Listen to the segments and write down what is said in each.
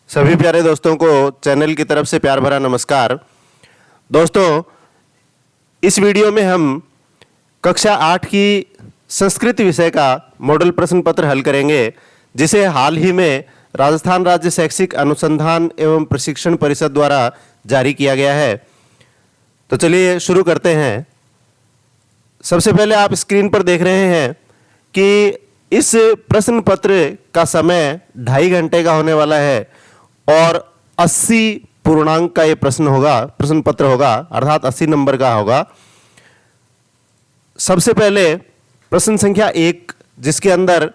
सभी प्यारे दोस्तों को चैनल की तरफ से प्यार भरा नमस्कार। दोस्तों, इस वीडियो में हम कक्षा 8 की संस्कृत विषय का मॉडल प्रश्न पत्र हल करेंगे, जिसे हाल ही में राजस्थान राज्य शैक्षिक अनुसंधान एवं प्रशिक्षण परिषद द्वारा जारी किया गया है। तो चलिए शुरू करते हैं। सबसे पहले आप स्क्रीन पर देख रहे हैं कि इस प्रश्न पत्र का समय 2.5 घंटे का होने वाला है और 80 पूर्णांक का ये प्रश्न पत्र होगा, अर्थात 80 नंबर का होगा। सबसे पहले प्रश्न संख्या 1, जिसके अंदर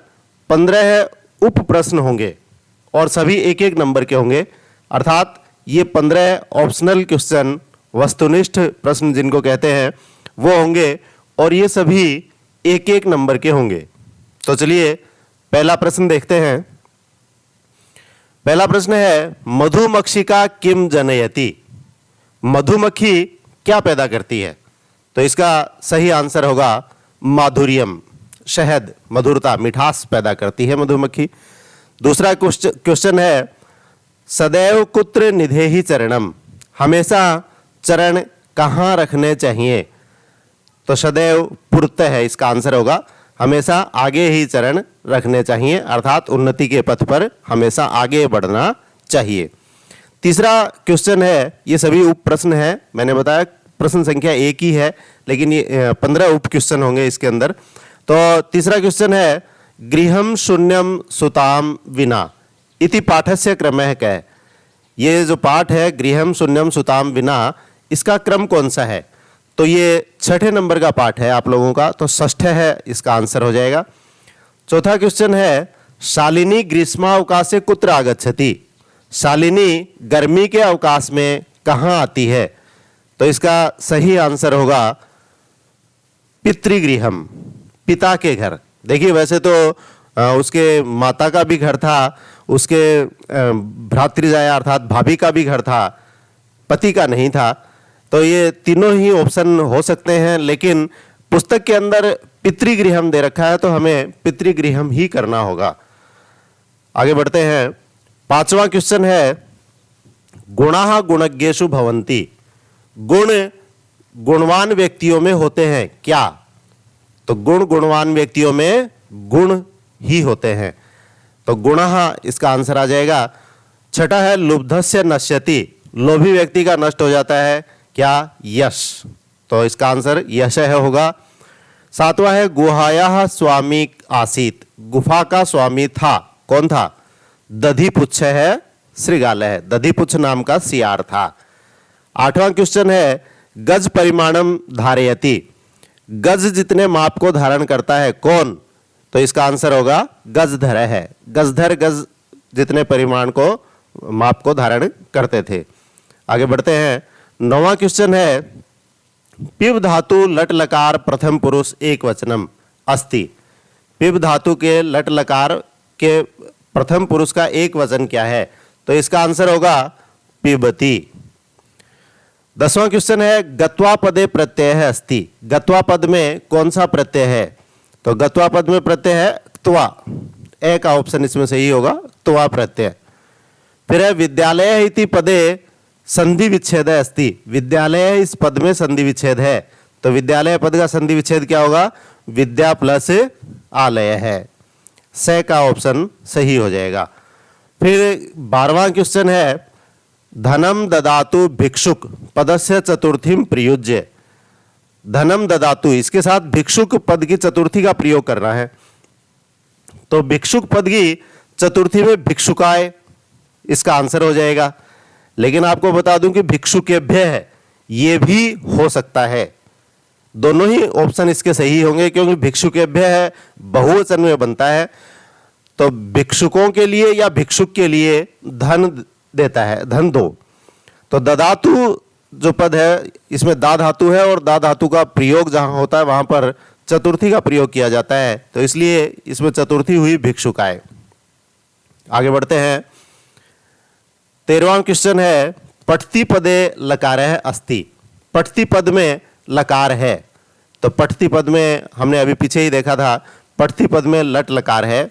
15 उप प्रश्न होंगे और सभी 1-1 नंबर के होंगे, अर्थात ये 15 ऑप्शनल क्वेश्चन, वस्तुनिष्ठ प्रश्न जिनको कहते हैं, वो होंगे और ये सभी 1-1 नंबर के होंगे। तो चलिए पहला प्रश्न देखते हैं। पहला प्रश्न है, मधुमक्षिका किम जनयति? मधुमक्खी क्या पैदा करती है? तो इसका सही आंसर होगा माधुर्यम, शहद, मधुरता, मिठास पैदा करती है मधुमक्खी। दूसरा क्वेश्चन है, सदैव कुत्र निधेहि चरणम? हमेशा चरण कहाँ रखने चाहिए? तो सदैव पुरतः है, इसका आंसर होगा हमेशा आगे ही चरण रखने चाहिए, अर्थात उन्नति के पथ पर हमेशा आगे बढ़ना चाहिए। तीसरा क्वेश्चन है, ये सभी उप प्रश्न है, मैंने बताया प्रश्न संख्या 1 ही है, लेकिन ये 15 उप क्वेश्चन होंगे इसके अंदर। तो तीसरा क्वेश्चन है, गृहम शून्यम सुताम विना इति पाठस्य क्रमः कः? ये जो पाठ है गृहम शून्यम सुताम विना, इसका क्रम कौन सा है? तो ये 6ठे नंबर का पाठ है आप लोगों का, तो 6ठ है इसका आंसर हो जाएगा। चौथा क्वेश्चन है, शालिनी ग्रीष्मावकाशे कुत्र आगच्छति? शालिनी गर्मी के अवकाश में कहाँ आती है? तो इसका सही आंसर होगा पितृगृहम, पिता के घर। देखिए, वैसे तो उसके माता का भी घर था, उसके भ्रातृजाया अर्थात भाभी का भी घर था, पति का नहीं था। तो ये तीनों ही ऑप्शन हो सकते हैं, लेकिन पुस्तक के अंदर पितृगृहम दे रखा है, तो हमें पितृगृहम ही करना होगा। आगे बढ़ते हैं। 5वां क्वेश्चन है, गुणाः गुणज्ञेषु भवन्ति? गुण गुणवान व्यक्तियों में होते हैं क्या? तो गुण गुणवान व्यक्तियों में गुण ही होते हैं, तो गुणाः इसका आंसर आ जाएगा। 6ठा है, लुब्धस्य नश्यति? लोभी व्यक्ति का नष्ट हो जाता है क्या? यश, तो इसका आंसर यश है होगा। 7वां है, गुहायाः स्वामी आसीत? गुफा का स्वामी था, कौन था? दधिपुच्छ है, श्रृगाल है, दधिपुच्छ नाम का सियार था। 8वां क्वेश्चन है, गज परिमाणम धारयति? गज जितने माप को धारण करता है कौन? तो इसका आंसर होगा गजधर है, गजधर गज जितने परिमाण को माप को धारण करते थे। आगे बढ़ते हैं। 9वां क्वेश्चन है, पिब धातु लट लकार प्रथम पुरुष एक वचनम अस्ति? पिब धातु के लट लकार के प्रथम पुरुष का एक वचन क्या है? तो इसका आंसर होगा पिबती। 10वां क्वेश्चन है, गत्वा पदे प्रत्यय है अस्ति? गत्वा पद में कौन सा प्रत्यय है? तो गत्वा पद में प्रत्यय है त्वा, ए का ऑप्शन इसमें सही होगा, त्वा प्रत्यय। फिर है, विद्यालय इति पदे संधि विच्छेद अस्ति? विद्यालय इस पद में संधि विच्छेद है, तो विद्यालय पद का संधि विच्छेद क्या होगा? विद्या प्लस आलय है, से का ऑप्शन सही हो जाएगा। फिर 12वां क्वेश्चन है, धनम ददातु भिक्षुक पदस्य चतुर्थीम प्रयुज्य? धनम ददातु, इसके साथ भिक्षुक पद की चतुर्थी का प्रयोग करना है, तो भिक्षुक पद की चतुर्थी में भिक्षुकाय इसका आंसर हो जाएगा। लेकिन आपको बता दूं कि भिक्षुकेभ्य है, ये भी हो सकता है, दोनों ही ऑप्शन इसके सही होंगे, क्योंकि भिक्षुकेभ्य है बहुवचन में बनता है, तो भिक्षुकों के लिए या भिक्षुक के लिए धन देता है, धन दो। तो ददातु जो पद है, इसमें दा धातु है और दा धातु का प्रयोग जहां होता है वहां पर चतुर्थी का प्रयोग किया जाता है, तो इसलिए इसमें चतुर्थी हुई भिक्षुकाय। आगे बढ़ते हैं। 13वां क्वेश्चन है, पठति पदे लकारः अस्ति? पठति पद में लकार है, तो पठति पद में हमने अभी पीछे ही देखा था, पठति पद में लट लकार है।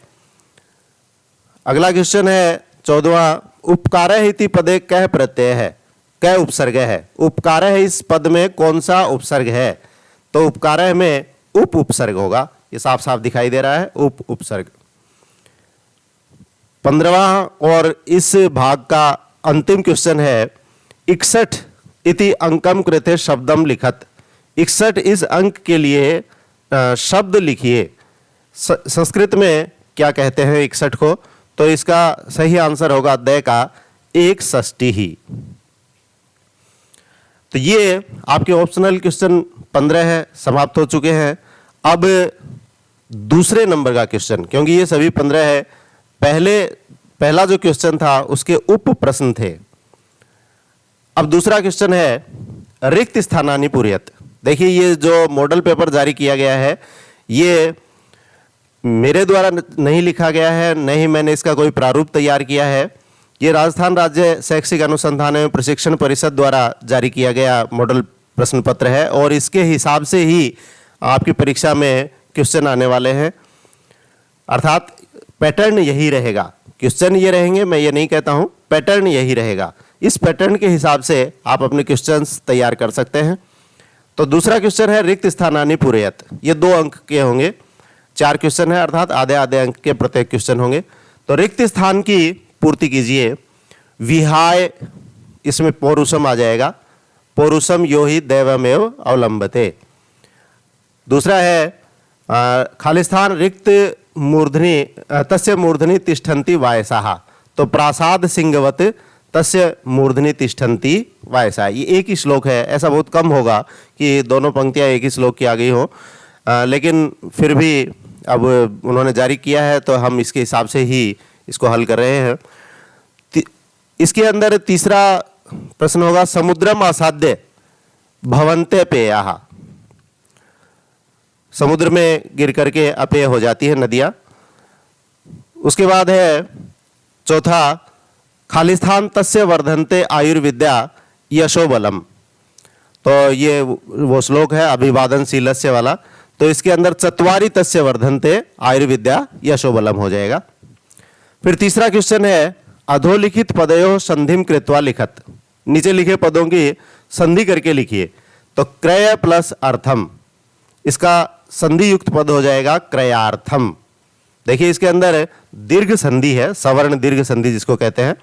अगला क्वेश्चन है 14वां, उपकारः इति पदे कः प्रत्यय है, कः उपसर्ग है। उपकारः इस पद में कौन सा उपसर्ग है, तो उपकारः में उप उपसर्ग होगा, ये साफ साफ दिखाई दे रहा है, उप उपसर्ग। 15वां और इस भाग का अंतिम क्वेश्चन है 61 इति अंकम कृते शब्दम लिखत। 61 इस अंक के लिए शब्द लिखिए। संस्कृत में क्या कहते हैं 61 को, तो इसका सही आंसर होगा दय का 1/6 ही। तो ये आपके ऑप्शनल क्वेश्चन 15 है, समाप्त हो चुके हैं। अब दूसरे नंबर का क्वेश्चन, क्योंकि ये सभी 15 है, पहला जो क्वेश्चन था उसके उप प्रश्न थे। अब दूसरा क्वेश्चन है रिक्त स्थानानि पूरयत। देखिए ये जो मॉडल पेपर जारी किया गया है, ये मेरे द्वारा नहीं लिखा गया है, न ही मैंने इसका कोई प्रारूप तैयार किया है। ये राजस्थान राज्य शैक्षिक अनुसंधान एवं प्रशिक्षण परिषद द्वारा जारी किया गया मॉडल प्रश्न पत्र है, और इसके हिसाब से ही आपकी परीक्षा में क्वेश्चन आने वाले हैं। अर्थात पैटर्न यही रहेगा, क्वेश्चन ये रहेंगे, मैं ये नहीं कहता हूँ, पैटर्न यही रहेगा। इस पैटर्न के हिसाब से आप अपने क्वेश्चंस तैयार कर सकते हैं। तो दूसरा क्वेश्चन है रिक्त स्थानानि पूरयत। ये 2 अंक के होंगे, 4 क्वेश्चन है, अर्थात आधे आधे अंक के प्रत्येक क्वेश्चन होंगे। तो रिक्त स्थान की पूर्ति कीजिए। विहाय, इसमें पौरुषम आ जाएगा, पौरुषम यो ही दैवमेव अवलंबते। दूसरा है खाली स्थान रिक्त मूर्धनि तस्य मूर्धनि तिष्ठन्ति वायसाः। तो प्रासाद सिंहवत तस्य मूर्धनि तिष्ठन्ति वायसाः। ये एक ही श्लोक है, ऐसा बहुत कम होगा कि दोनों पंक्तियां एक ही श्लोक की आ गई हो, लेकिन फिर भी अब उन्होंने जारी किया है तो हम इसके हिसाब से ही इसको हल कर रहे हैं। इसके अंदर तीसरा प्रश्न होगा समुद्रम आसाद्य भवन्ते पेयाः। समुद्र में गिर करके अपेय हो जाती है नदियां। उसके बाद है चौथा खाली स्थान तस्य वर्धन्ते आयुर्विद्या यशोबलम। तो ये वो श्लोक है अभिवादनशीलस्य वाला, तो इसके अंदर चत्वारि तस्य वर्धन्ते आयुर्विद्या यशोबलम हो जाएगा। फिर तीसरा क्वेश्चन है अधोलिखित पदयोः संधिम कृत्वा लिखत। नीचे लिखे पदों की संधि करके लिखिए। तो क्रय प्लस अर्थम, इसका संधि युक्त पद हो जाएगा क्रयार्थम। देखिए इसके अंदर दीर्घ संधि है, सवर्ण दीर्घ संधि जिसको कहते हैं।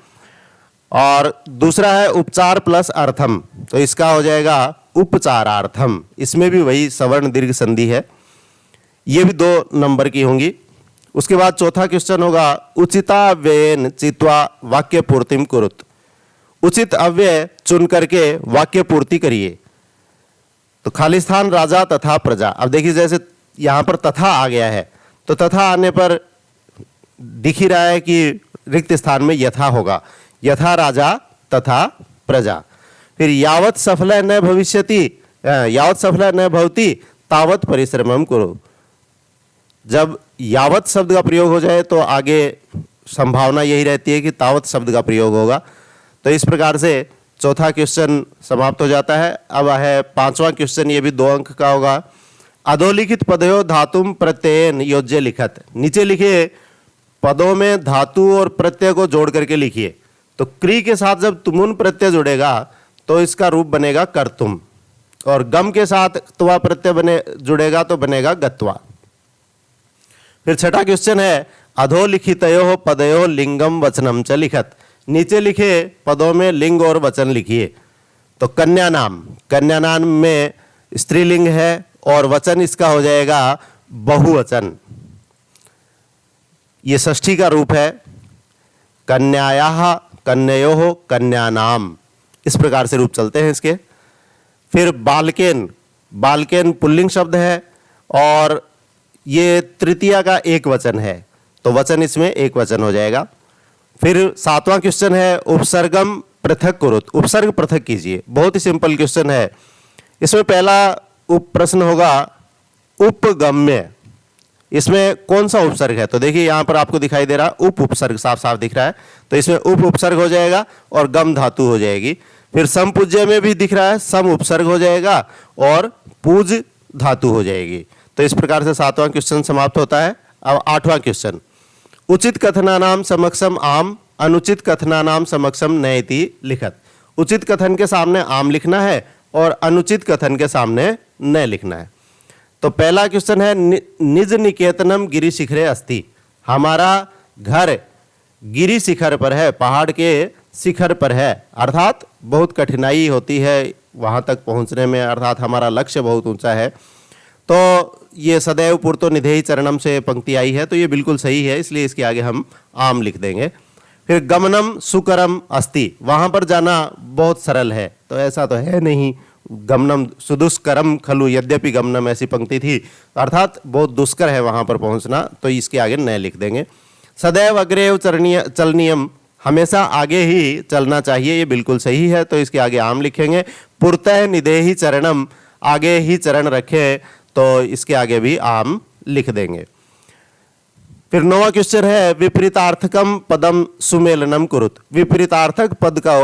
और दूसरा है उपचार प्लस अर्थम, तो इसका हो जाएगा उपचारार्थम। इसमें भी वही सवर्ण दीर्घ संधि है, ये भी 2 नंबर की होंगी। उसके बाद चौथा क्वेश्चन होगा उचिताव्ययेन चित्वा वाक्य पूर्तिम कुरुत। उचित अव्यय चुन करके वाक्य पूर्ति करिए। तो खाली स्थान राजा तथा प्रजा। अब देखिए जैसे यहाँ पर तथा आ गया है, तो तथा आने पर दिख ही रहा है कि रिक्त स्थान में यथा होगा, यथा राजा तथा प्रजा। फिर यावत सफल न भविष्यति यावत सफल न भवति तावत परिश्रमम कुरु। जब यावत शब्द का प्रयोग हो जाए तो आगे संभावना यही रहती है कि तावत शब्द का प्रयोग होगा। तो इस प्रकार से चौथा क्वेश्चन समाप्त हो जाता है। अब है 5वां क्वेश्चन, ये भी 2 अंक का होगा। अधोलिखित पदयोः धातुम प्रत्ययेन योज्य लिखत। नीचे लिखे पदों में धातु और प्रत्यय को जोड़ करके लिखिए। तो क्री के साथ जब तुमुन प्रत्यय जुड़ेगा तो इसका रूप बनेगा कर्तुम, और गम के साथ त्वा प्रत्यय जुड़ेगा तो बनेगा गत्वा। फिर छठा क्वेश्चन है अधोलिखितयोः पदयोः लिंगम वचनम च लिखत। नीचे लिखे पदों में लिंग और वचन लिखिए। तो कन्या नाम में स्त्रीलिंग है और वचन इसका हो जाएगा बहुवचन। ये षष्ठी का रूप है, कन्यायाः कन्ययोः कन्यानाम, इस प्रकार से रूप चलते हैं इसके। फिर बालकेन पुल्लिंग शब्द है और ये तृतीया का एक वचन है, तो वचन इसमें एक वचन हो जाएगा। फिर 7वां क्वेश्चन है उपसर्गम पृथक कुरुत। उपसर्ग पृथक कीजिए। बहुत ही सिंपल क्वेश्चन है। इसमें पहला उप प्रश्न होगा उपगम्य। इसमें कौन सा उपसर्ग है? तो देखिए यहाँ पर आपको दिखाई दे रहा उप उपसर्ग साफ साफ दिख रहा है, तो इसमें उप उपसर्ग हो जाएगा और गम धातु हो जाएगी। फिर समपूज्य में भी दिख रहा है, सम उपसर्ग हो जाएगा और पूज धातु हो जाएगी। तो इस प्रकार से 7वां क्वेश्चन समाप्त होता है। अब 8वां क्वेश्चन उचित कथनानाम समक्षम आम अनुचित कथनानाम समक्षम नयति लिखत। उचित कथन के सामने आम लिखना है और अनुचित कथन के सामने न लिखना है। तो पहला क्वेश्चन है निज निकेतनम गिरि शिखरे अस्ति। हमारा घर गिरि शिखर पर है, पहाड़ के शिखर पर है, अर्थात बहुत कठिनाई होती है वहाँ तक पहुँचने में, अर्थात हमारा लक्ष्य बहुत ऊंचा है। तो ये सदैव पुरतो निधेहि चरणम से पंक्ति आई है, तो ये बिल्कुल सही है, इसलिए इसके आगे हम आम लिख देंगे। फिर गमनम सुकरम अस्ति, वहाँ पर जाना बहुत सरल है, तो ऐसा तो है नहीं। गमनम सुदुष्करम खलु, यद्यपि गमनम ऐसी पंक्ति थी, अर्थात बहुत दुष्कर है वहाँ पर पहुँचना, तो इसके आगे न लिख देंगे। सदैव अग्रेव चलनीयम, हमेशा आगे ही चलना चाहिए, ये बिल्कुल सही है, तो इसके आगे आम लिखेंगे। पुरतः निधेहि चरणम, आगे ही चरण रखें, तो इसके आगे भी आम लिख देंगे। फिर 9वां क्वेश्चन है विपरीतार्थकम पदम सुमेलनम कुरुत। विपरीतार्थक पद का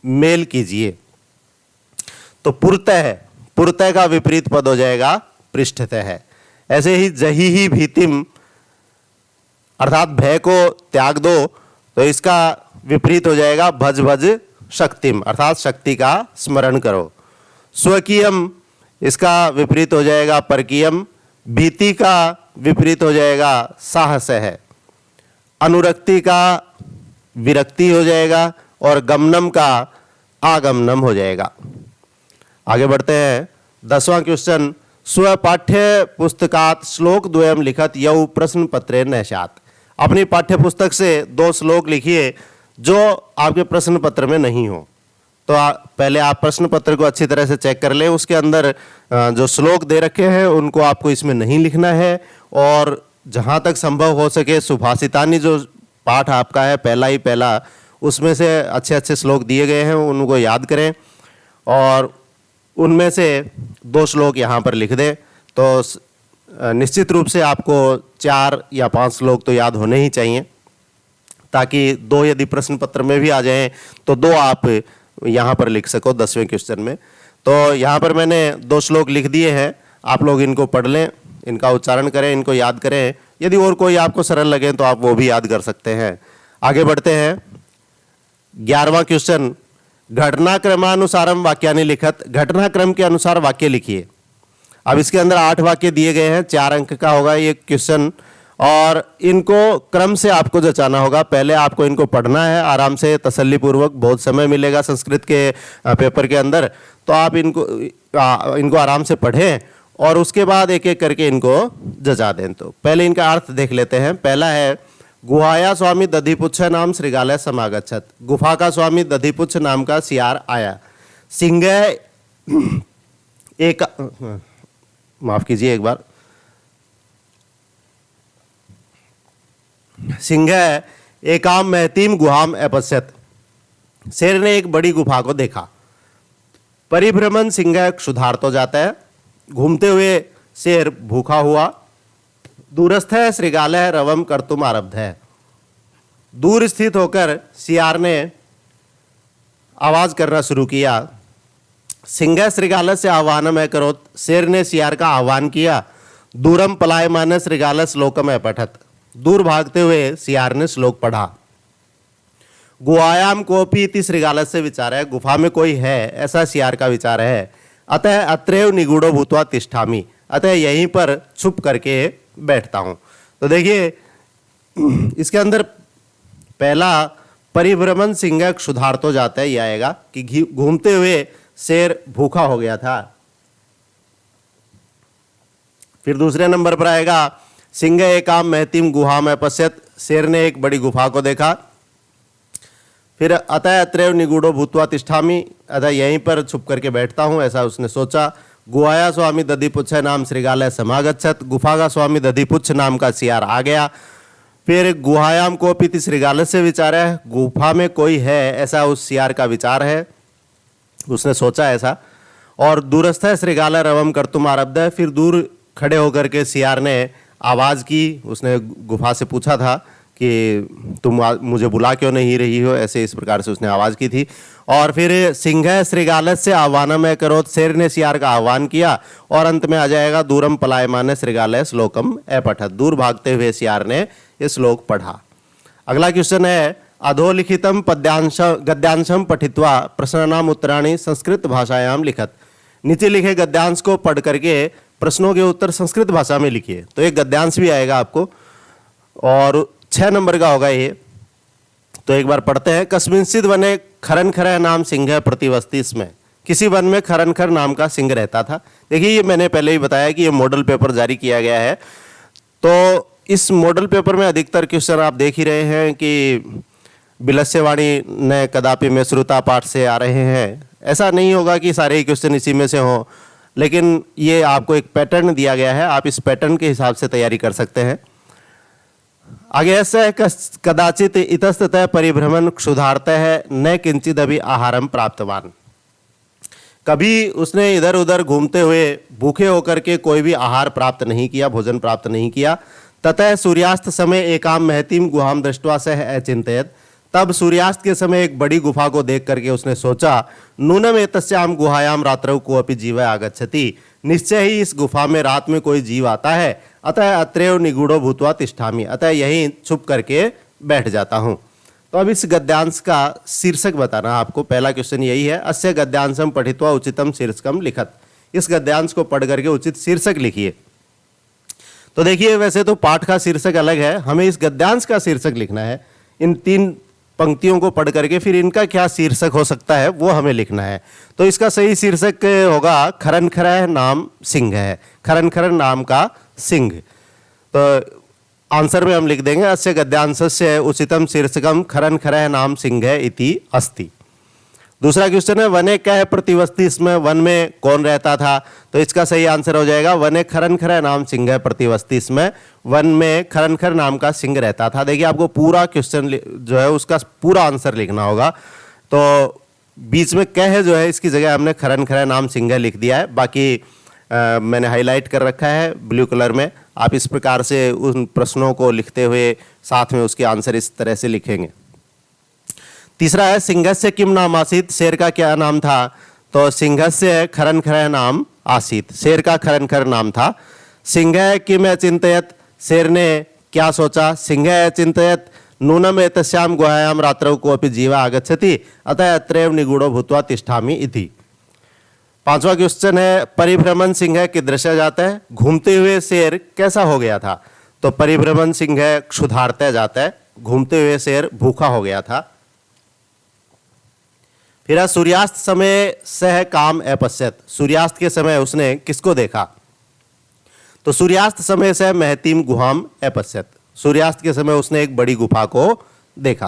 मेल कीजिए। तो पुरतः, पुरतः का विपरीत पद हो जाएगा पृष्ठतः है। ऐसे ही जही ही भीतिम, अर्थात भय को त्याग दो, तो इसका विपरीत हो जाएगा भज भज शक्तिम, अर्थात शक्ति का स्मरण करो। स्वकीयम, इसका विपरीत हो जाएगा परकीयम। भीति का विपरीत हो जाएगा साहस है। अनुरक्ति का विरक्ति हो जाएगा और गमनम का आगमनम हो जाएगा। आगे बढ़ते हैं। 10वां क्वेश्चन स्वपाठ्य पुस्तकात श्लोक द्वयम लिखत यौ प्रश्न पत्रे नैशात। अपनी पाठ्य पुस्तक से 2 श्लोक लिखिए जो आपके प्रश्न पत्र में नहीं हो। तो पहले आप प्रश्न पत्र को अच्छी तरह से चेक कर लें, उसके अंदर जो श्लोक दे रखे हैं उनको आपको इसमें नहीं लिखना है, और जहाँ तक संभव हो सके सुभाषितानी जो पाठ आपका है पहला, उसमें से अच्छे अच्छे श्लोक दिए गए हैं उनको याद करें और उनमें से 2 श्लोक यहाँ पर लिख दें। तो निश्चित रूप से आपको 4 या 5 श्लोक तो याद होने ही चाहिए, ताकि 2 यदि प्रश्न पत्र में भी आ जाएं तो 2 आप यहाँ पर लिख सको 10वें क्वेश्चन में। तो यहाँ पर मैंने 2 श्लोक लिख दिए हैं, आप लोग इनको पढ़ लें, इनका उच्चारण करें, इनको याद करें। यदि और कोई आपको सरल लगे तो आप वो भी याद कर सकते हैं। आगे बढ़ते हैं। 11वां क्वेश्चन घटनाक्रमानुसारम वाक्यानि लिखत। घटनाक्रम के अनुसार वाक्य लिखिए। अब इसके अंदर 8 वाक्य दिए गए हैं, 4 अंक का होगा ये क्वेश्चन, और इनको क्रम से आपको जचाना होगा। पहले आपको इनको पढ़ना है आराम से, तसल्लीपूर्वक, बहुत समय मिलेगा संस्कृत के पेपर के अंदर, तो आप इनको आराम से पढ़ें और उसके बाद एक एक करके इनको जचा दें। तो पहले इनका अर्थ देख लेते हैं। पहला है गुहाया स्वामी दधिपुच्छ नाम श्रृगालय समागच्छत। गुफा का स्वामी दधिपुच्छ नाम का सियार आया। सिंह एक, माफ कीजिए एक बार, सिंह एकाम महतीम गुहाम अपश्यत। शेर ने एक बड़ी गुफा को देखा। परिभ्रमण सिंह क्षुधार तो जाता है। घूमते हुए शेर भूखा हुआ। दूरस्थ है श्रृगालय रवम कर्तुम आरब्ध है। दूर स्थित होकर सियार ने आवाज करना शुरू किया। सिंह श्रृगालय से आह्वानम है करोत। शेर ने सियार का आह्वान किया। दूरम पलायमान श्रृगालय श्लोकम है पठत। दूर भागते हुए सियार ने श्लोक पढ़ा। गुहायाम कोपी इति श्रृगालय से विचार है। गुफा में कोई है ऐसा सियार का विचार है। अतः अत्रैव निगूढ़ो भूत्वा तिष्ठामि। अतः यहीं पर छुप करके बैठता हूं। तो देखिए इसके अंदर पहला परिभ्रमण सिंह क्षुधार तो जाता है, ये आएगा कि घूमते हुए शेर भूखा हो गया था। फिर दूसरे नंबर पर आएगा सिंह एकाम महतीम गुहा में पश्यत। शेर ने एक बड़ी गुफा को देखा। फिर अतः अत्रैव निगूढ़ो भूत्वा तिष्ठामि। अतः यहीं पर छुप करके बैठता हूं, ऐसा उसने सोचा। गुहाया स्वामी दधिपुच्छ नाम श्रृगालय समागच्छत। गुफा का स्वामी दधिपुच्छ नाम का सियार आ गया। फिर गुहायाम कोपी श्रृगालय से विचार है। गुफा में कोई है ऐसा उस सियार का विचार है, उसने सोचा ऐसा। और दूरस्थ है श्रृगालय रवम कर्तुम आरब्ध है। फिर दूर खड़े होकर के सियार ने आवाज़ की। उसने गुफा से पूछा था कि तुम मुझे बुला क्यों नहीं रही हो, ऐसे इस प्रकार से उसने आवाज़ की थी। और फिर सिंह श्रृगालय से आह्वानम है करोत। शेर ने सियार का आह्वान किया। और अंत में आ जाएगा दूरम पलायमान श्रृगालय श्लोकम अपठत। दूर भागते हुए सियार ने ये श्लोक पढ़ा। अगला क्वेश्चन है अधोलिखितम पद्यांश गद्यांशम पठित्वा प्रश्नानाम उत्तराणि संस्कृत भाषायाम लिखत। नीचे लिखे गद्यांश को पढ़ करके प्रश्नों के उत्तर संस्कृत भाषा में लिखिए। तो एक गद्यांश भी आएगा आपको और 6 नंबर का होगा ये। तो एक बार पढ़ते हैं। कस्मिंश्चित् वने खरनखर नाम सिंह प्रतिवस्ति इसमें। किसी वन में खरनखर नाम का सिंह रहता था। देखिए ये मैंने पहले ही बताया कि ये मॉडल पेपर जारी किया गया है। तो इस मॉडल पेपर में अधिकतर क्वेश्चन आप देख ही रहे हैं कि बिलस्यवाणी न कदापि में श्रुता पाठ से आ रहे हैं। ऐसा नहीं होगा कि सारे ही क्वेश्चन इसी में से हों, लेकिन ये आपको एक पैटर्न दिया गया है, आप इस पैटर्न के हिसाब से तैयारी कर सकते हैं। आगे स कदाचित इतस्ततः परिभ्रमण क्षुधार्तः न किंचिदपि आहारम प्राप्तवान। कभी उसने इधर उधर घूमते हुए भूखे होकर के कोई भी आहार प्राप्त नहीं किया, भोजन प्राप्त नहीं किया। ततः सूर्यास्त समय एकाम महतीम गुहाम दृष्ट्वा सह अचिंतयत। तब सूर्यास्त के समय एक बड़ी गुफा को देख करके उसने सोचा, नूनम एतस्याम गुहायाम रात्रौ कोऽपि जीवः आगच्छति। निश्चय ही इस गुफा में रात में कोई जीव आता है, अतः अत्रैव निगूढ़ो भूत्वा तिष्ठामि। अतः यहीं छुप करके बैठ जाता हूँ। तो अब इस गद्यांश का शीर्षक बताना आपको। पहला क्वेश्चन यही है, अस्य गद्यांशम पठित्वा उचितम शीर्षकम लिखत। इस गद्यांश को पढ़ करके उचित शीर्षक लिखिए। तो देखिए वैसे तो पाठ का शीर्षक अलग है, हमें इस गद्यांश का शीर्षक लिखना है। इन 3 पंक्तियों को पढ़ करके फिर इनका क्या शीर्षक हो सकता है वो हमें लिखना है। तो इसका सही शीर्षक होगा खरनखर नाम सिंह है, खरनखर नाम का सिंह। तो आंसर में हम लिख देंगे अस्य गद्यांशस्य उचितम शीर्षकम खरनखर नाम सिंह इति अस्ति। दूसरा क्वेश्चन है, वने कह प्रतिवस्ति। इसमें वन में कौन रहता था? तो इसका सही आंसर हो जाएगा वने खरनखर नाम सिंह प्रतिवस्ति। इसमें वन में खरनखर नाम का सिंह रहता था। देखिए आपको पूरा क्वेश्चन जो है उसका पूरा आंसर लिखना होगा। तो बीच में कह जो है इसकी जगह हमने खरनखर नाम सिंह लिख दिया है। बाकी मैंने हाईलाइट कर रखा है ब्लू कलर में। आप इस प्रकार से उन प्रश्नों को लिखते हुए साथ में उसके आंसर इस तरह से लिखेंगे। तीसरा है, सिंहस्य किम नाम आसीत। शेर का क्या नाम था? तो सिंहस्य खरनखर नाम आसीत। शेर का खरनखर नाम था। सिंह किम अचिंतयत। शेर ने क्या सोचा? सिंह अचिंतयत नूनम एतस्याम गुहायाम रात्रौ कोऽपि जीवः आगच्छति अतः अत्रैव निगूढ़ो भूत्वा तिष्ठामि इति। 5वां क्वेश्चन है, परिभ्रमण सिंह कीदृशः जातः। घूमते हुए शेर कैसा हो गया था? तो परिभ्रमण सिंह क्षुधार्तः जातः। घूमते हुए शेर भूखा हो गया था। फिर सूर्यास्त समय सह काम अपश्यत। सूर्यास्त के समय उसने किसको देखा? तो सूर्यास्त समय से महतीम गुहाम अपश्यत। सूर्यास्त के समय उसने एक बड़ी गुफा को देखा।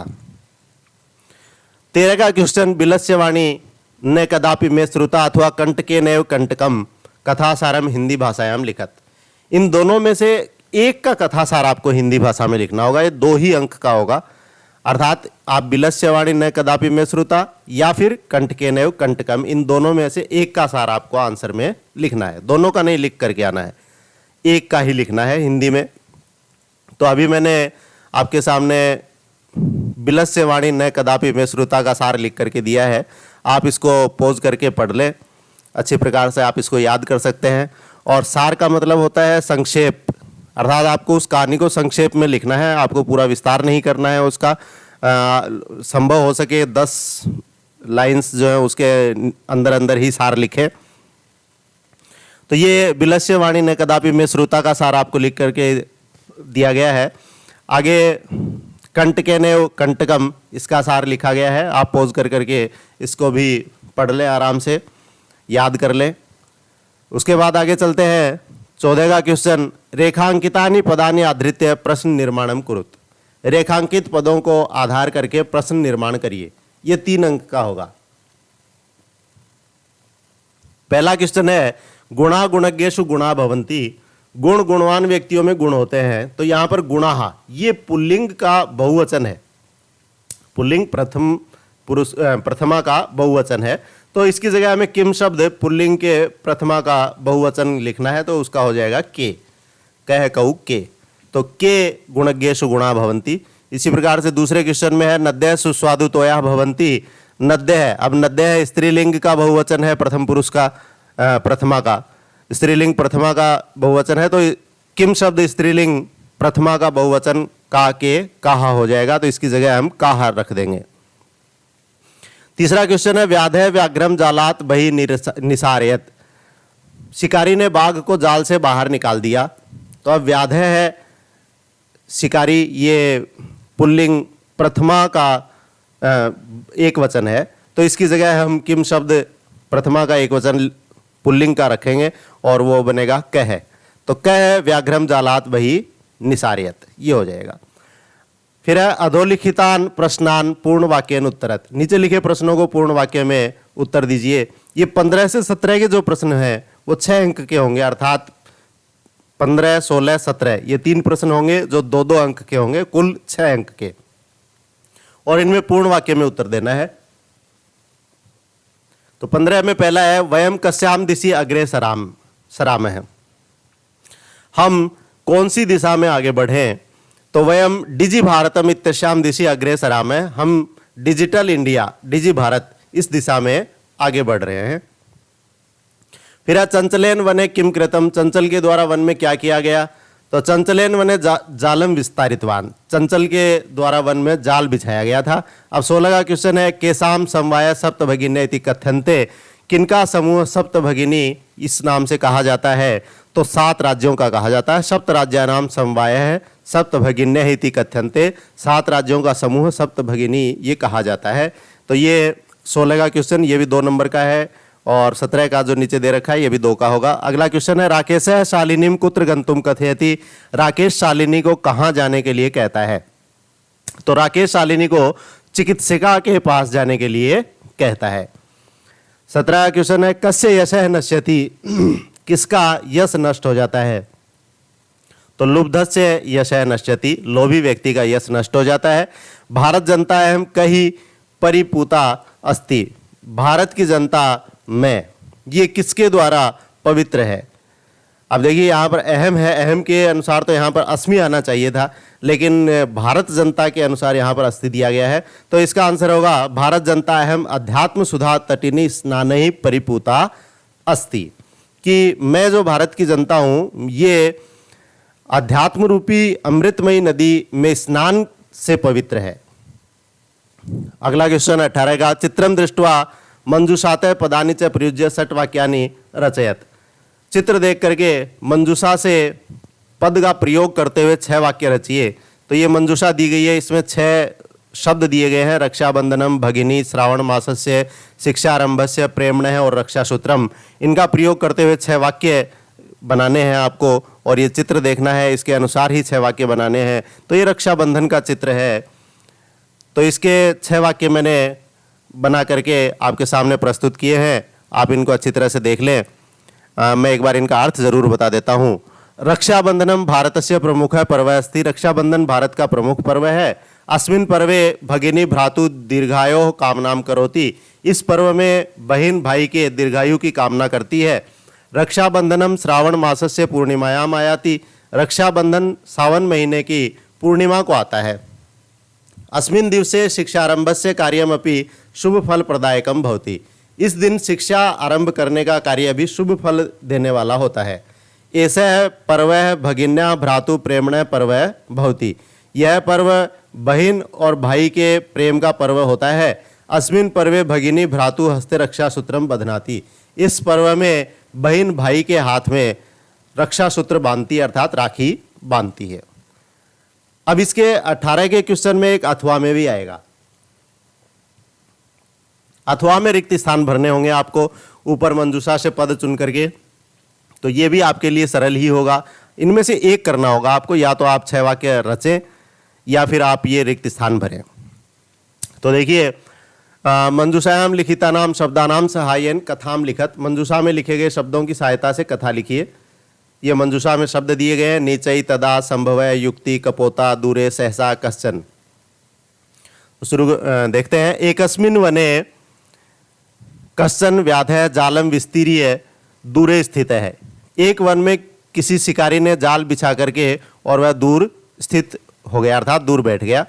13 का क्वेश्चन, बिलस्यवाणी न कदापि में श्रुता अथवा कंटके नैव कंटकम कथासारम हिंदी भाषायाम लिखत। इन दोनों में से एक का कथासार आपको हिंदी भाषा में लिखना होगा। ये 2 ही अंक का होगा, अर्थात आप बिलस्यवाणी न कदापि में श्रुता या फिर कंटके नैव कंटकम, इन दोनों में से एक का सार आपको आंसर में लिखना है। दोनों का नहीं लिख करके आना है, एक का ही लिखना है हिंदी में। तो अभी मैंने आपके सामने बिलस्यवाणी न कदापि में श्रुता का सार लिख करके दिया है। आप इसको पॉज करके पढ़ लें, अच्छी प्रकार से आप इसको याद कर सकते हैं। और सार का मतलब होता है संक्षेप, अर्थात आपको उस कहानी को संक्षेप में लिखना है, आपको पूरा विस्तार नहीं करना है उसका। संभव हो सके 10 लाइंस जो है उसके अंदर अंदर ही सार लिखें। तो ये बिलस्यवाणी न कदापि में श्रुता का सार आपको लिख करके दिया गया है। आगे कंटके नैव कंटकम, इसका सार लिखा गया है। आप पॉज कर करके इसको भी पढ़ लें, आराम से याद कर लें। उसके बाद आगे चलते हैं। 14 का क्वेश्चन, रेखांकितानि पदानि आधृत्य प्रश्न निर्माणम कुरुत। रेखांकित पदों को आधार करके प्रश्न निर्माण करिए। ये 3 अंक का होगा। पहला क्वेश्चन है, गुणा गुणज्ञेषु गुणा भवन्ति। गुण गुणवान व्यक्तियों में गुण होते हैं। तो यहां पर गुणाहा, ये पुल्लिंग का बहुवचन है। पुल्लिंग प्रथम पुरुष प्रथमा का बहुवचन है। तो इसकी जगह हमें किम शब्द पुल्लिंग के प्रथमा का बहुवचन लिखना है। तो उसका हो जाएगा के, कह कऊ के। तो के गुणज्ञेषु गुणा भवन्ति। इसी प्रकार से दूसरे क्वेश्चन में है, नद्य सुस्वादु तोया भवन्ति। नद्य है, अब नद्य है स्त्रीलिंग का बहुवचन है, प्रथम पुरुष का प्रथमा का स्त्रीलिंग प्रथमा का बहुवचन है। तो किम शब्द स्त्रीलिंग प्रथमा का बहुवचन का के काहा हो जाएगा, तो इसकी जगह हम काहा रख देंगे। तीसरा क्वेश्चन है व्याधय व्याघ्रम जालात बही निसारयत। शिकारी ने बाघ को जाल से बाहर निकाल दिया। तो अब व्याधय है शिकारी, ये पुल्लिंग प्रथमा का एक वचन है, तो इसकी जगह हम किम शब्द प्रथमा का एक वचन पुल्लिंग का रखेंगे और वो बनेगा कह। तो कह व्याघ्रम जालात बही निसारयत, ये हो जाएगा। फिर है अधोलिखितान प्रश्नान पूर्ण वाक्यन उत्तरत। नीचे लिखे प्रश्नों को पूर्ण वाक्य में उत्तर दीजिए। ये 15 से 17 के जो प्रश्न हैं वो 6 अंक के होंगे, अर्थात 15, 16, 17 ये 3 प्रश्न होंगे जो 2-2 अंक के होंगे, कुल 6 अंक के, और इनमें पूर्ण वाक्य में उत्तर देना है। तो 15 में पहला है वयम कस्याम दिशि अग्रे सरामः। हम कौन सी दिशा में आगे बढ़ें? तो वयम डिजि भारतम इत्यस्याम दिशि अग्रे सरामः। हम डिजिटल इंडिया, डिजि भारत, इस दिशा में आगे बढ़ रहे हैं। फिर चंचलेन वने किम कृतम। चंचल के द्वारा वन में क्या किया गया? तो चंचलेन वने जालम विस्तारितवान। चंचल के द्वारा वन में जाल बिछाया गया था। अब 16 का क्वेश्चन है केसाम समवाय सप्तभगिनी इति कथ्यन्ते। किनका समूह सप्तभगिनी इस नाम से कहा जाता है? तो 7 राज्यों का कहा जाता है। सप्त राज्यानाम समवाय है सप्तभगिन्यः इति कथ्यन्ते। 7 राज्यों का समूह सप्तभगिनी ये कहा जाता है। तो ये 16 का क्वेश्चन, ये भी 2 नंबर का है, और 17 का जो नीचे दे रखा है ये भी 2 का होगा। अगला क्वेश्चन है राकेश शालिनीम कुत्र गंतुम कथयति। राकेश शालिनी को कहाँ जाने के लिए कहता है? तो राकेश शालिनी को चिकित्सिका के पास जाने के लिए कहता है। 17 का क्वेश्चन है कस्य यशः नश्यति। किसका यश नष्ट हो जाता है? तो लुब्धस्य यशः नश्यति। लोभी व्यक्ति का यश नष्ट हो जाता है। भारत जनता अहम कही परिपूता अस्ति। भारत की जनता में, ये किसके द्वारा पवित्र है? अब देखिए यहाँ पर अहम है, अहम के अनुसार तो यहाँ पर अस्मि आना चाहिए था, लेकिन भारत जनता के अनुसार यहाँ पर अस्ति दिया गया है। तो इसका आंसर होगा भारत जनता अहम अध्यात्म सुधा तटिनी स्नान ही परिपूता अस्ति। कि मैं जो भारत की जनता हूँ ये अध्यात्म रूपी अमृतमयी नदी में स्नान से पवित्र है। अगला क्वेश्चन 18 का चित्रम दृष्ट्वा मंजूषातः पदानि च प्रयुज्य 6 वाक्यानि रचयत। चित्र देख करके मंजूषा से पद का प्रयोग करते हुए 6 वाक्य रचिए। तो ये मंजूषा दी गई है, इसमें 6 शब्द दिए गए हैं, रक्षाबंधनम, भगिनी, श्रावण मासस्य, शिक्षारंभस्य, प्रेमणः और रक्षासूत्रम। इनका प्रयोग करते हुए 6 वाक्य बनाने हैं आपको, और ये चित्र देखना है, इसके अनुसार ही 6 वाक्य बनाने हैं। तो ये रक्षाबंधन का चित्र है। तो इसके 6 वाक्य मैंने बना करके आपके सामने प्रस्तुत किए हैं, आप इनको अच्छी तरह से देख लें। मैं एक बार इनका अर्थ जरूर बता देता हूँ। रक्षाबंधनम भारतस्य प्रमुख पर्व अस्ति। रक्षाबंधन भारत का प्रमुख पर्व है। अस्मिन् पर्वे भगिनी भ्रातु दीर्घायो कामनाम करोति। इस पर्व में बहन भाई के दीर्घायु की कामना करती है। रक्षाबंधनम श्रावण मासस्य पूर्णिमायाम आयाति। रक्षाबंधन सावन महीने की पूर्णिमा को आता है। अस्मिन् दिवसे शिक्षारंभस्य कार्यमपि शुभ फल प्रदायकम भवति। इस दिन शिक्षा आरंभ करने का कार्य भी शुभ फल देने वाला होता है। ऐसे पर्व भगिन्या भ्रातु प्रेमण पर्व भवति। यह पर्व बहन और भाई के प्रेम का पर्व होता है। अस्मिन् पर्वे भगिनी भ्रातु हस्ते रक्षा सूत्रम बध्नाति। इस पर्व में बहन भाई के हाथ में रक्षा सूत्र बांधती है, अर्थात राखी बांधती है। अब इसके 18 के क्वेश्चन में एक अथवा में भी आएगा। अथवा में रिक्त स्थान भरने होंगे आपको, ऊपर मंजूषा से पद चुन करके। तो ये भी आपके लिए सरल ही होगा। इनमें से एक करना होगा आपको, या तो आप 6 वाक्य रचें या फिर आप ये रिक्त स्थान भरें। तो देखिए मंजूषायाम लिखितानाम शब्दानाम सहायन कथाम लिखत। मंजूषा में लिखे गए शब्दों की सहायता से कथा लिखिए। ये मंजूषा में शब्द दिए गए हैं, नीचई, तदा, संभवय, युक्ति, कपोता, दूरे, सहसा, कश्चन। शुरू देखते हैं। एकस्मिन् वने कश्चन व्याधः जालम विस्तीर्य दूरे स्थित है। एक वन में किसी शिकारी ने जाल बिछा करके और वह दूर स्थित हो गया, अर्थात दूर बैठ गया।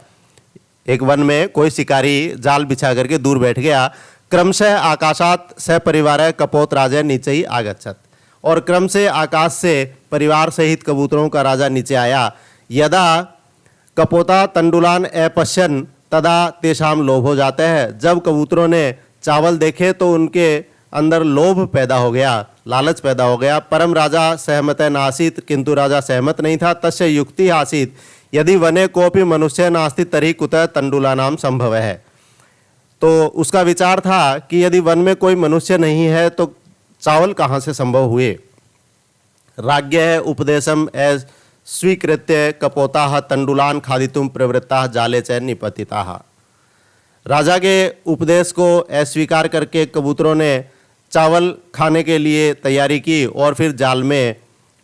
एक वन में कोई शिकारी जाल बिछा करके दूर बैठ गया। क्रमशः आकाशात सपरिवार कपोत राजा नीचे ही आगच्छत। और क्रम से आकाश से परिवार सहित कबूतरों का राजा नीचे आया। यदा कपोता तंडुलान अपश्यन तदा तेषाम लोभ हो जाता है। जब कबूतरों ने चावल देखे तो उनके अंदर लोभ पैदा हो गया, लालच पैदा हो गया। परम राजा सहमत नासीत, किंतु राजा सहमत नहीं था। तस्य युक्ति आसीत, यदि वने कोपि मनुष्य नास्ति तरी कुतः तंडुलानाम संभव है। तो उसका विचार था कि यदि वन में कोई मनुष्य नहीं है तो चावल कहाँ से संभव हुए। राज्ञ उपदेशम स्वीकृत्य कपोताः तंडुलान खादितुम प्रवृत्ताः जाले च निपतिताः। राजा के उपदेश को अस्वीकार करके कबूतरों ने चावल खाने के लिए तैयारी की और फिर जाल में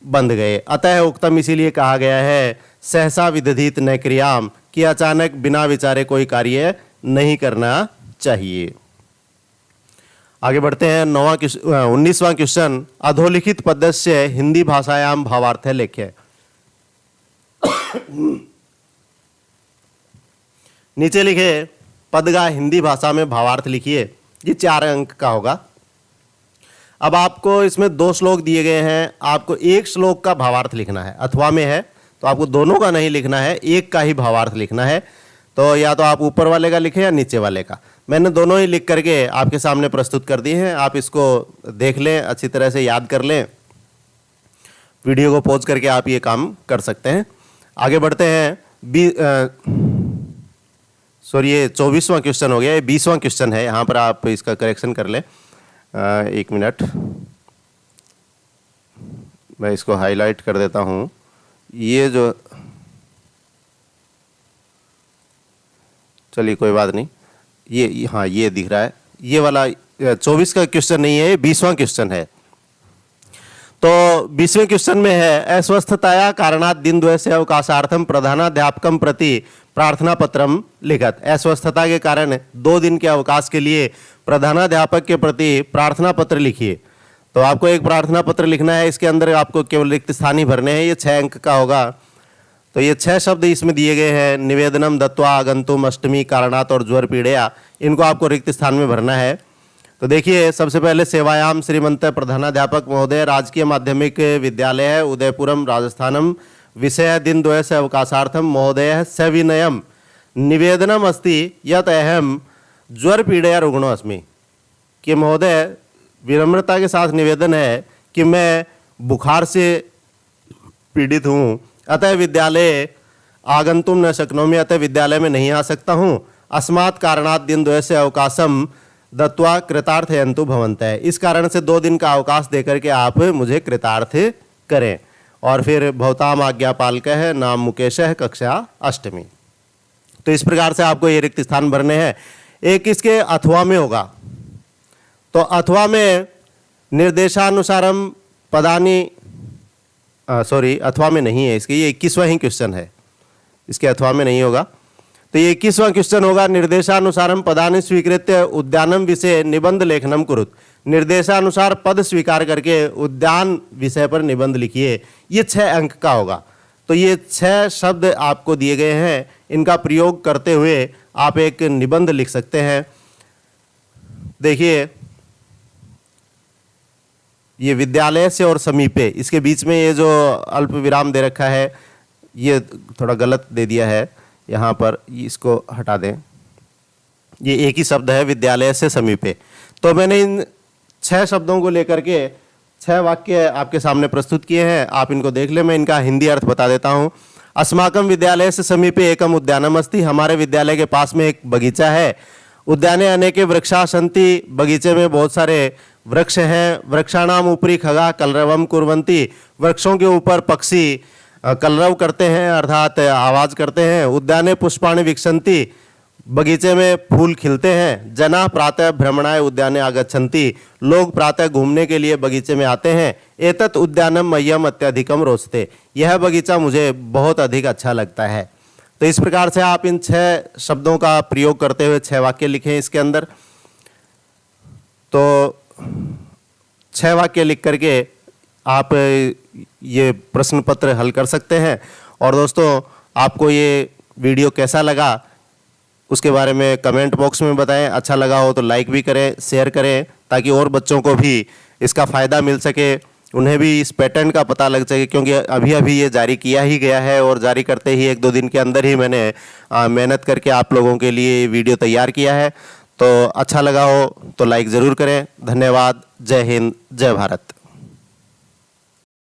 बंध गए। अतः उक्तम इसीलिए कहा गया है सहसा विदधित न क्रियाम, कि अचानक बिना विचारे कोई कार्य नहीं करना चाहिए। आगे बढ़ते हैं। 19वां क्वेश्चन, अधोलिखित पदस्य हिंदी भाषायाम भावार्थ लेख्य। नीचे लिखे पद का हिंदी भाषा में भावार्थ लिखिए। ये 4 अंक का होगा। अब आपको इसमें 2 श्लोक दिए गए हैं, आपको एक श्लोक का भावार्थ लिखना है। अथवा में है तो आपको दोनों का नहीं लिखना है, एक का ही भावार्थ लिखना है। तो या तो आप ऊपर वाले का लिखें या नीचे वाले का। मैंने दोनों ही लिख करके आपके सामने प्रस्तुत कर दिए हैं। आप इसको देख लें, अच्छी तरह से याद कर लें। वीडियो को पॉज करके आप ये काम कर सकते हैं। आगे बढ़ते हैं। ये 24वां क्वेश्चन हो गया, ये 20वां क्वेश्चन है। यहाँ पर आप इसका करेक्शन कर लें। 1 मिनट, मैं इसको हाईलाइट कर देता हूँ। ये जो, चलिए कोई बात नहीं, ये हाँ ये दिख रहा है। ये वाला 24 का क्वेश्चन नहीं है, ये 20वां क्वेश्चन है। तो 20वें क्वेश्चन में है अस्वस्थताया कारणात् दिनद्वयस्य अवकाशार्थम प्रधानाध्यापकम प्रति प्रार्थना पत्रम लिखत। अस्वस्थता के कारण 2 दिन के अवकाश के लिए प्रधानाध्यापक के प्रति प्रार्थना पत्र लिखिए। तो आपको एक प्रार्थना पत्र लिखना है, इसके अंदर आपको केवल रिक्त स्थान ही भरने हैं। ये 6 अंक का होगा। तो ये 6 शब्द इसमें दिए गए हैं, निवेदनम दत्वा आगंतुम अष्टमी कारणात् और ज्वर पीड़या। इनको आपको रिक्त स्थान में भरना है। तो देखिए, सबसे पहले सेवायाम श्रीमंत प्रधानाध्यापक महोदय, राजकीय माध्यमिक विद्यालय है उदयपुरम राजस्थानम, विषय दिनद्वयस्य अवकाशार्थम महोदय सविनयम निवेदनम अस्ति यत अहम ज्वर पीड़या रुग्णो अस्मि। कि महोदय, विनम्रता के साथ निवेदन है कि मैं बुखार से पीड़ित हूँ, अतः विद्यालय आगंतुम न शक्नोमि, अतः विद्यालय में नहीं आ सकता हूँ। अस्मात् कारणात् दिनद्वयस्य अवकाशम दत्वा कृतार्थयन्तु भवन्तः। इस कारण से 2 दिन का अवकाश देकर के आप मुझे कृतार्थ करें। और फिर भवताम आज्ञापालकः नाम मुकेशः कक्षा अष्टमी। तो इस प्रकार से आपको ये रिक्त स्थान भरने हैं। एक इसके अथवा में होगा। तो अथवा में निर्देशानुसारम पदानी, अथवा में नहीं है इसके, ये 21वां ही क्वेश्चन है, इसके अथवा में नहीं होगा। तो ये 21वां क्वेश्चन होगा। निर्देशानुसारम पदानि स्वीकृत्य उद्यानम विषय निबंध लेखनम कुरुत। निर्देशानुसार पद स्वीकार करके उद्यान विषय पर निबंध लिखिए। ये 6 अंक का होगा। तो ये 6 शब्द आपको दिए गए हैं, इनका प्रयोग करते हुए आप एक निबंध लिख सकते हैं। देखिए, ये विद्यालय से और समीपे, इसके बीच में ये जो अल्प विराम दे रखा है ये थोड़ा गलत दे दिया है। यहाँ पर इसको हटा दें। ये एक ही शब्द है, विद्यालय से समीपे। तो मैंने इन 6 शब्दों को लेकर के 6 वाक्य आपके सामने प्रस्तुत किए हैं। आप इनको देख लें। मैं इनका हिंदी अर्थ बता देता हूँ। अस्माकम विद्यालय से समीपे एकम उद्यानम अस्ति। हमारे विद्यालय के पास में एक बगीचा है। उद्याने अनेके वृक्षा सन्ति। बगीचे में बहुत सारे वृक्ष हैं। वृक्षाणाम ऊपरी खगा कलरवम कुर्वन्ति। वृक्षों के ऊपर पक्षी कलरव करते हैं, अर्थात आवाज़ करते हैं। उद्याने पुष्पाणि विकसन्ति। बगीचे में फूल खिलते हैं। जना प्रातः भ्रमणाय उद्याने आगच्छन्ति। लोग प्रातः घूमने के लिए बगीचे में आते हैं। एतत् उद्यानम मह्यम अत्यधिकम रोचते। यह बगीचा मुझे बहुत अधिक अच्छा लगता है। तो इस प्रकार से आप इन 6 शब्दों का प्रयोग करते हुए 6 वाक्य लिखें इसके अंदर। तो 6 वाक्य लिख करके आप ये प्रश्न पत्र हल कर सकते हैं। और दोस्तों, आपको ये वीडियो कैसा लगा उसके बारे में कमेंट बॉक्स में बताएं। अच्छा लगा हो तो लाइक भी करें, शेयर करें, ताकि और बच्चों को भी इसका फ़ायदा मिल सके। उन्हें भी इस पैटर्न का पता लग सके, क्योंकि अभी अभी ये जारी किया ही गया है और जारी करते ही 1-2 दिन के अंदर ही मैंने मेहनत करके आप लोगों के लिए वीडियो तैयार किया है। तो अच्छा लगा हो तो लाइक ज़रूर करें। धन्यवाद। जय हिंद, जय भारत।